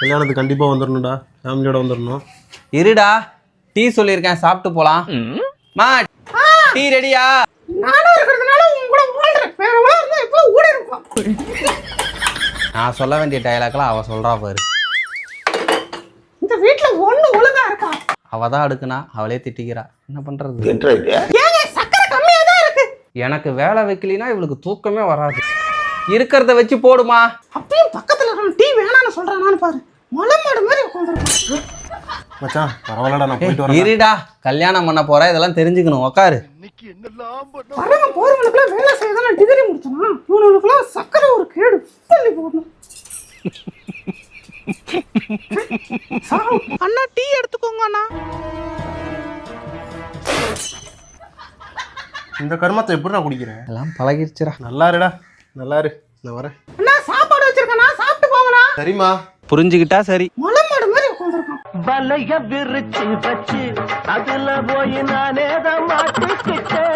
கல்யாணத்துக்கு கண்டிப்பாக வந்துடணும்டா, ஃபேமிலியோட வந்துடணும். இருடா, டீ சொல்லியிருக்கேன், சாப்பிட்டு போலாம். மா, டீ ரெடியா? நான் சொல்ல வேண்டிய டயலாக்லாம் அவ சொல்றா பாரு. இந்த வீட்ல ஒண்ணு ஒழுங்கா இருக்கா? அவ தான் அடுக்குனா, அவளே திட்டிக்கிறா. என்ன பண்றது? ஏங்க சக்கரை கம்மியா தான் இருக்கு. எனக்கு வேலை வைக்கலினா இவளுக்கு தூக்கமே வராது. இருக்கிறத வச்சு போடுமா. அப்பயும் பக்கத்துல இருக்கணும் டீ வேணான்னு சொல்றானான்னு பாரு. மலை மாடு மாதிரி உட்காந்துருக்கான். மச்சான் பரவாயில்லடா, நான் போயிட்டு வரேன். இருடா, கல்யாணம் பண்ண போற, இதெல்லாம் தெரிஞ்சுக்கணும். உக்காரு. வரவன் போறவனுக்குலாம் வேலை செய்யதான் டிகிரி முடிச்சனா, இவனுக்குலாம் சக்கரை ஒரு கேடு தள்ளி போடணும். அண்ணா டீ எடுத்துக்கோங்க அண்ணா. இந்த கர்மத்தை எப்படி நான் குடிக்கிறேன்? எல்லாம் பழகிருச்சுடா. நல்லா இருடா, நல்லா இரு, நான் வரேன். அண்ணா சாப்பாடு வச்சிருக்கேண்ணா, சாப்பிட்டு போங்கண்ணா. சரிம்மா. புரிஞ்சுக்கிட்டா சரி. மலை மாடு மாதிரி உட்காந்துருக்கான். வலைய விரிச்சு வச்சு அதுல போய் நானே தான் மாட்டிக்கிட்டேன்.